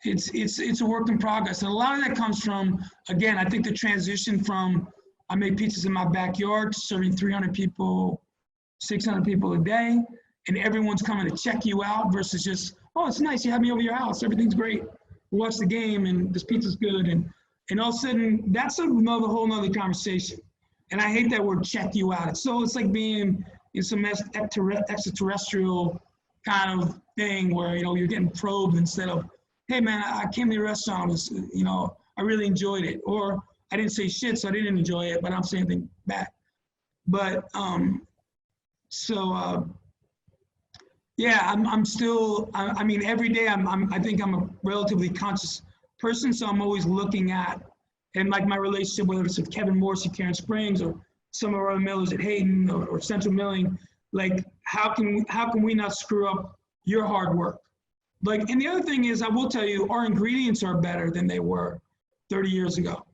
it's a work in progress. And a lot of that comes from, again, I think the transition from I make pizzas in my backyard to serving 300 people, 600 people a day, and everyone's coming to check you out versus just, oh, it's nice, you have me over your house, everything's great. We watch the game and this pizza's good. And all of a sudden, that's a whole nother conversation. And I hate that word, check you out. It's like being in some extraterrestrial kind of thing where, you know, you're getting probed instead of, hey man, I came to your restaurant, you know, I really enjoyed it. Or I didn't say shit, so I didn't enjoy it, but I'm saying anything back. But, yeah, I'm still, I mean, every day I think I'm a relatively conscious person, so I'm always looking at, and like my relationship, whether it's with Kevin Morse at Karen Springs or some of our other millers at Hayden or Central Milling, like how can we not screw up your hard work? Like, and the other thing is, I will tell you, our ingredients are better than they were 30 years ago.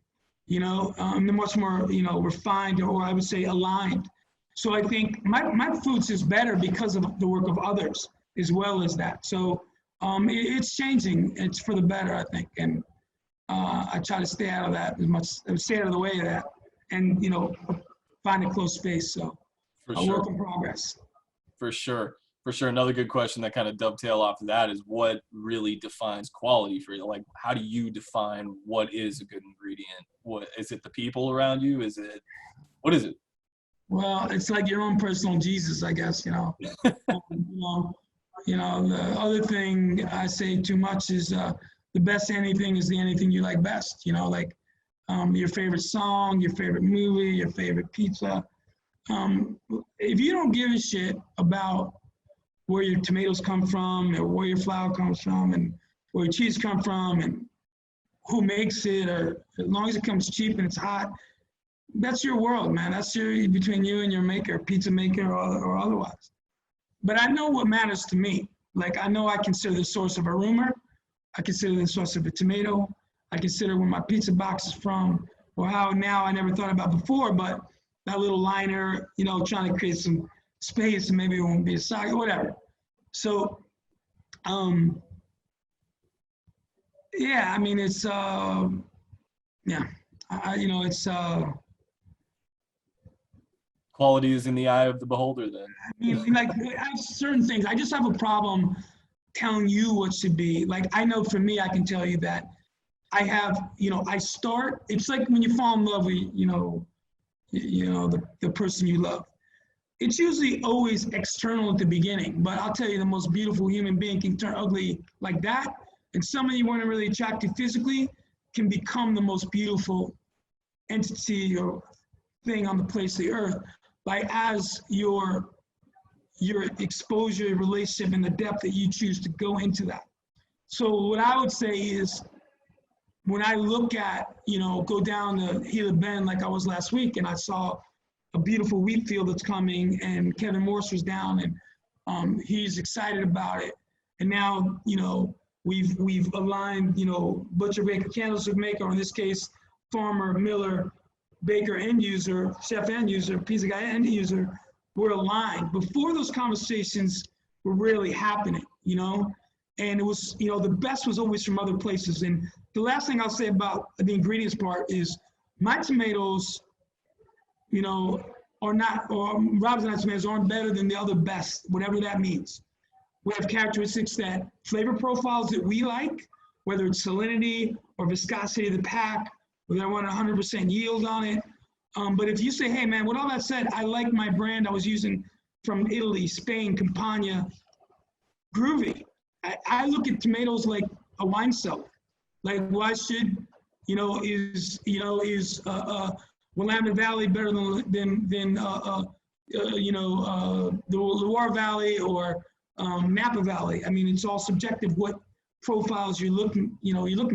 You know, they're much more, you know, refined, or I would say aligned. So I think my food's is better because of the work of others as well as that. So it's changing. It's for the better, I think. And I try to stay out of that stay out of the way of that, and, you know, find a close space. So a work in progress. For sure. Another good question that kind of dovetail off of that is what really defines quality for you? Like, how do you define what is a good ingredient? What is it? The people around you? What is it? Well, it's like your own personal Jesus, I guess, you know. You know, the other thing I say too much is the best anything is the anything you like best, you know, like your favorite song, your favorite movie, your favorite pizza. If you don't give a shit about where your tomatoes come from or where your flour comes from and where your cheese come from and who makes it, or as long as it comes cheap and it's hot, that's your world, man. That's between you and your maker, pizza maker or otherwise. But I know what matters to me. Like, I know I consider the source of a rumor. I consider the source of a tomato. I consider where my pizza box is from, or how now I never thought about before, but that little liner, you know, trying to create some space and maybe it won't be a sock or whatever. So, yeah, I mean, it's, yeah, you know, it's, quality is in the eye of the beholder then. I mean, like, I have certain things. I just have a problem telling you what should be. Like, I know for me, I can tell you that I have, you know, it's like when you fall in love with, you know, the person you love. It's usually always external at the beginning, but I'll tell you, the most beautiful human being can turn ugly like that. And somebody you weren't really attracted physically can become the most beautiful entity or thing on the place of the earth by as your exposure, relationship, and the depth that you choose to go into that. So what I would say is, when I look at, you know, go down the Gila Bend like I was last week, and I saw a beautiful wheat field that's coming, and Kevin Morse was down, and he's excited about it. And now, you know, we've aligned, you know, butcher, baker, candlestick maker, or in this case, farmer, miller, baker, end user, chef, end user, pizza guy, end user. We're aligned. Before those conversations were really happening, you know, and it was, you know, the best was always from other places. And the last thing I'll say about the ingredients part is my tomatoes, you know, are not, or Rob's and I tomatoes aren't better than the other best, whatever that means. We have characteristics that flavor profiles that we like, whether it's salinity or viscosity of the pack, whether I want 100% yield on it. But if you say, hey man, with all that said, I like my brand I was using from Italy, Spain, Campania, groovy. I look at tomatoes like a wine cellar. Like, why should, is Willamette Valley better than the Loire Valley or Napa Valley? I mean, it's all subjective what profiles you're looking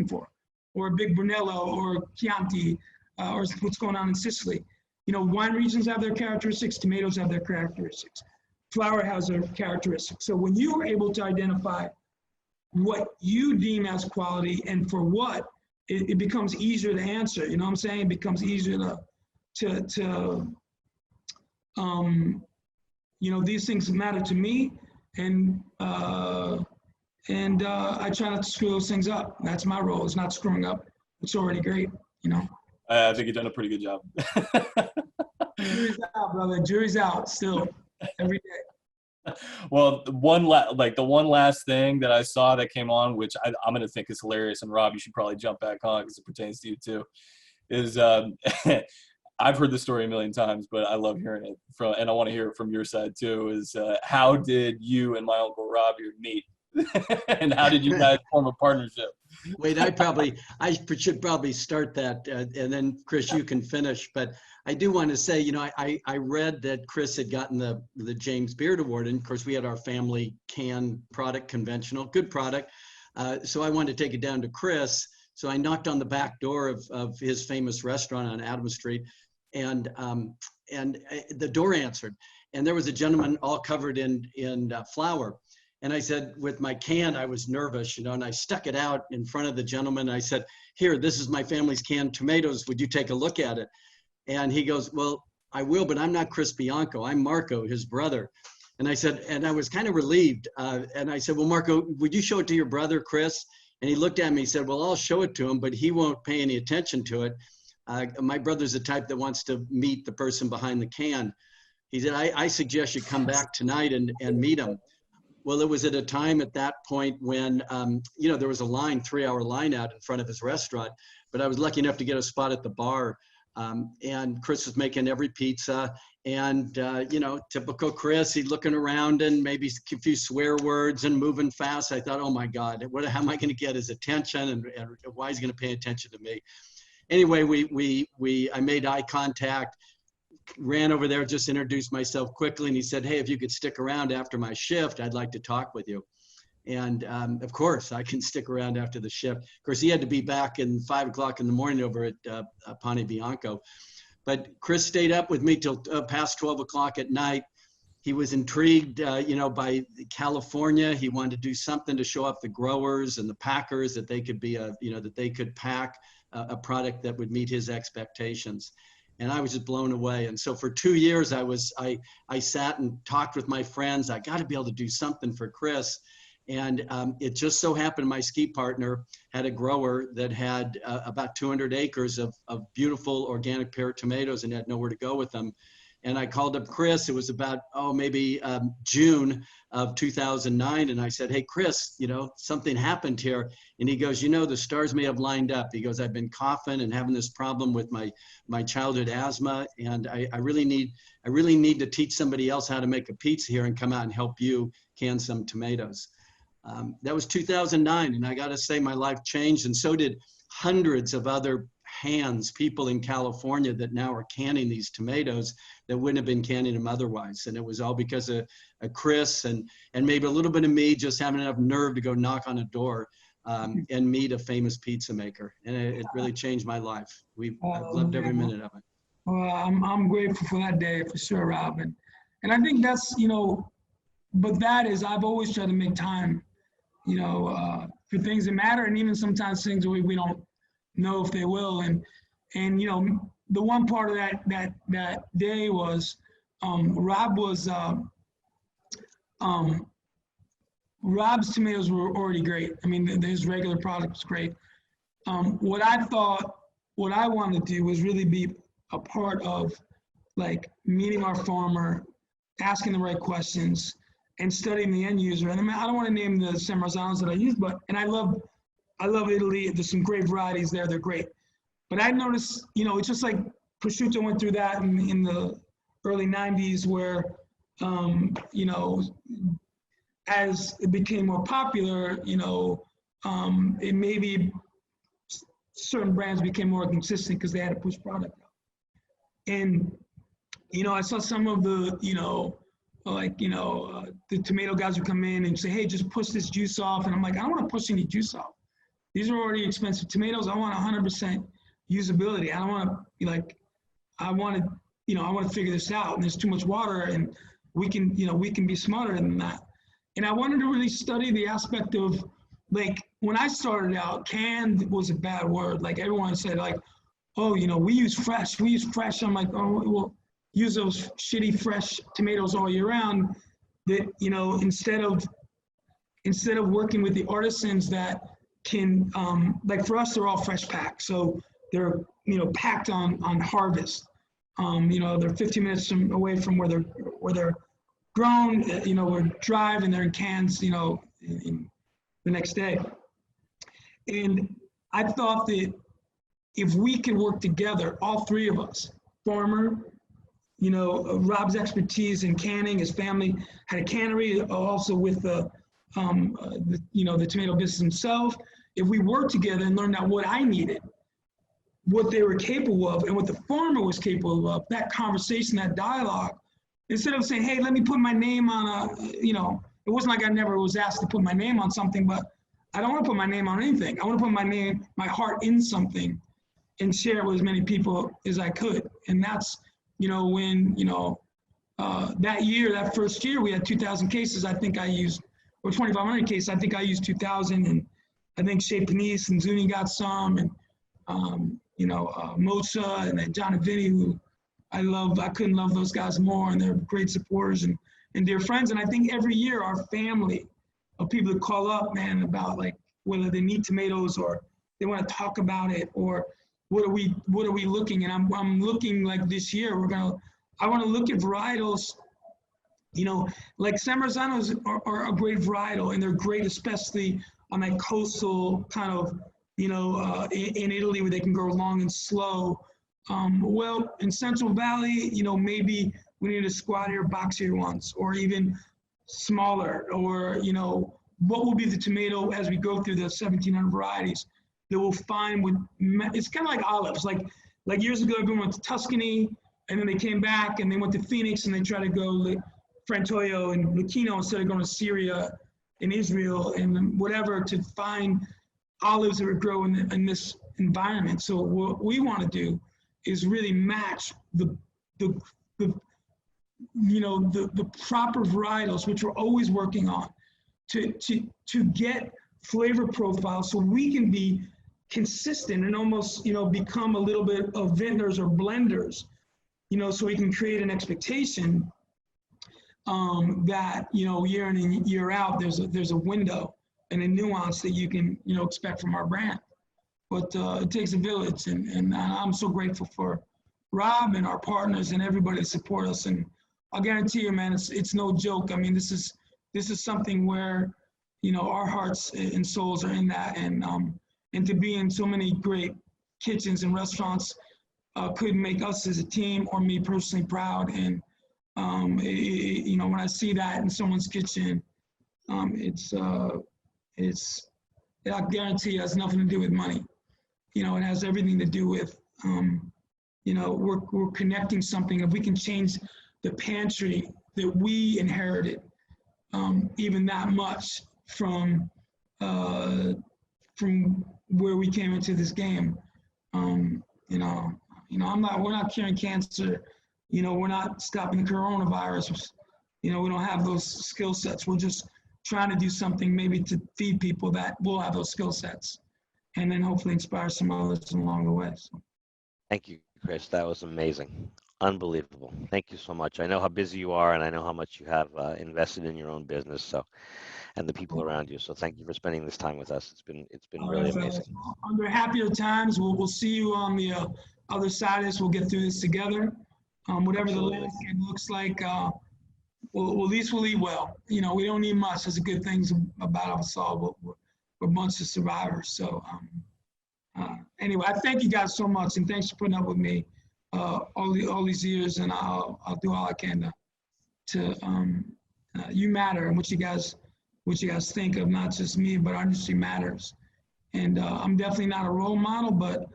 for, or Big Brunello or Chianti, or what's going on in Sicily. Wine regions have their characteristics, tomatoes have their characteristics, flour has their characteristics. So when you are able to identify what you deem as quality and for what, it becomes easier to answer. You know what I'm saying? It becomes easier to these things matter to me, and I try not to screw those things up. That's my role. It's not screwing up. It's already great. I think you've done a pretty good job. Jury's out, brother. Jury's out still every day. Well, the one last thing that I saw that came on, which I'm going to think is hilarious, and Rob, you should probably jump back on because it pertains to you too, is I've heard the story a million times, but I love hearing it and I want to hear it from your side too, is how did you and my Uncle Rob meet? And how did you guys form a partnership? Wait, I should probably start that, and then Chris, you can finish. But I do want to say, I read that Chris had gotten the James Beard Award, and of course we had our family canned product conventional, good product. So I wanted to take it down to Chris. So I knocked on the back door of his famous restaurant on Adams Street, and the door answered, and there was a gentleman all covered in flour. And I said, with my can, I was nervous, and I stuck it out in front of the gentleman. I said, here, this is my family's canned tomatoes. Would you take a look at it? And he goes, well, I will, but I'm not Chris Bianco. I'm Marco, his brother. And I said, and I was kind of relieved. And I said, well, Marco, would you show it to your brother, Chris? And he looked at me, he said, well, I'll show it to him, but he won't pay any attention to it. My brother's the type that wants to meet the person behind the can. He said, I suggest you come back tonight and meet him. Well, it was at a time at that point when, there was a 3-hour line out in front of his restaurant, but I was lucky enough to get a spot at the bar. And Chris was making every pizza, and, typical Chris, he's looking around and maybe a few swear words and moving fast. I thought, oh my God, how am I going to get his attention, and why is he going to pay attention to me? Anyway, I made eye contact, ran over there, just introduced myself quickly, and he said, hey, if you could stick around after my shift, I'd like to talk with you. And of course, I can stick around after the shift. Of course, he had to be back in 5 o'clock in the morning over at Pizzeria Bianco. But Chris stayed up with me till past 12 o'clock at night. He was intrigued, by California. He wanted to do something to show off the growers and the packers that they could be that they could pack a product that would meet his expectations. And I was just blown away. And so for 2 years, I sat and talked with my friends. I got to be able to do something for Chris. And it just so happened my ski partner had a grower that had about 200 acres of beautiful organic pear tomatoes and had nowhere to go with them. And I called up Chris. It was about, maybe June of 2009. And I said, hey, Chris, something happened here. And he goes, the stars may have lined up. He goes, I've been coughing and having this problem with my childhood asthma. And I really need to teach somebody else how to make a pizza here and come out and help you can some tomatoes. That was 2009. And I got to say, my life changed. And so did hundreds of other people in California that now are canning these tomatoes that wouldn't have been canning them otherwise. And it was all because of Chris and maybe a little bit of me just having enough nerve to go knock on a door and meet a famous pizza maker. And it really changed my life. I've loved every minute of it. Well, I'm grateful for that day for sure, Rob. And I think that's, but that is, I've always tried to make time, for things that matter, and even sometimes things we don't know if they will. And the one part of that day was Rob was Rob's tomatoes were already great. I mean, his regular product was great. What I wanted to do was really be a part of meeting our farmer, asking the right questions, and studying the end user. And I don't want to name the San Marzanos that I use, and I love I love Italy. There's some great varieties there. They're great. But I noticed, it's just like prosciutto went through that in the early 90s where, as it became more popular, it maybe certain brands became more consistent because they had to push product out. And, I saw some of the, the tomato guys would come in and say, hey, just push this juice off. And I'm like, I don't want to push any juice off. These are already expensive tomatoes. I want 100% usability. I don't want to be like, I want to figure this out. And there's too much water, and we can be smarter than that. And I wanted to really study the aspect of, like, when I started out, canned was a bad word. Like, everyone said, like, oh, we use fresh. I'm like, oh, well, use those shitty fresh tomatoes all year round. That, instead of working with the artisans that can, like, for us, they're all fresh packed. So they're, packed on harvest. They're 15 minutes away from where they're grown, we're dry, and they're in cans, in the next day. And I thought that if we could work together, all three of us, farmer, Rob's expertise in canning, his family had a cannery, also with the tomato business himself. If we worked together and learned out what I needed, what they were capable of, and what the farmer was capable of, that conversation, that dialogue, instead of saying, hey, let me put my name on it wasn't like I never was asked to put my name on something, but I don't want to put my name on anything. I want to put my heart in something and share it with as many people as I could. And that's, when, that first year, we had 2,000 cases. I think I used, or 2,500 cases. I think I used 2,000, and I think Shea Panisse and Zuni got some, and, Mocha, and then John and Vinny, who I love. I couldn't love those guys more, and they're great supporters and dear friends. And I think every year our family of people that call up, man, about, like, whether they need tomatoes or they want to talk about it, or what are we looking. And I'm looking, like, this year I want to look at varietals, like San Marzanos are a great varietal, and they're great, especially on that coastal kind of, in Italy, where they can grow long and slow. Well, in Central Valley, maybe we need a squattier, boxier ones, or even smaller, or, what will be the tomato as we go through the 1,700 varieties that we'll find it's kind of like olives. Like years ago, everyone went to Tuscany, and then they came back, and they went to Phoenix, and they tried to go Frantoio and Lucchino instead of going to Syria and Israel and whatever to find olives that would grow in this environment. So what we want to do is really match the proper varietals, which we're always working on, to get flavor profiles, so we can be consistent and almost become a little bit of vintners or blenders, so we can create an expectation that year in and year out there's a window and a nuance that you can expect from our brand. But it takes a village, and I'm so grateful for Rob and our partners and everybody to support us. And I'll guarantee you, man, it's no joke. I mean, this is something where our hearts and souls are in that, and to be in so many great kitchens and restaurants could make us as a team, or me personally, proud. And when I see that in someone's kitchen, I guarantee it has nothing to do with money. It has everything to do with, we're connecting something. If we can change the pantry that we inherited, even that much from where we came into this game, we're not curing cancer. We're not stopping the coronavirus. We don't have those skill sets. We're just trying to do something maybe to feed people that will have those skill sets, and then hopefully inspire some others along the way. So. Thank you, Chris. That was amazing. Unbelievable. Thank you so much. I know how busy you are, and I know how much you have invested in your own business, and the people around you. So thank you for spending this time with us. It's been really amazing. Under happier times, we'll see you on the other side of this. We'll get through this together. Whatever Absolutely. The landscape looks like, at least we'll eat well. We don't need much. There's good things about us all. We're a bunch of survivors. So anyway, I thank you guys so much, and thanks for putting up with me all these years, and I'll do all I can to you matter, and what you guys think of not just me, but our industry matters. And I'm definitely not a role model, but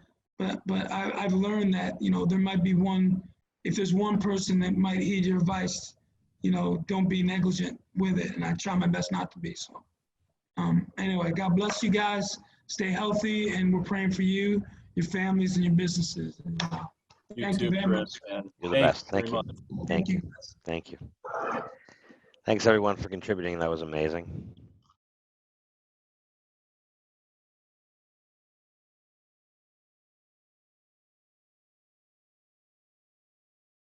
I've learned that, you know, there might be if there's one person that might heed your advice, you know, don't be negligent with it. And I try my best not to be. So anyway, God bless you guys. Stay healthy, and we're praying for you, your families, and your businesses. And, thank you very much. You're the best. Thank you. Thank you. Thank you. Thanks everyone for contributing. That was amazing.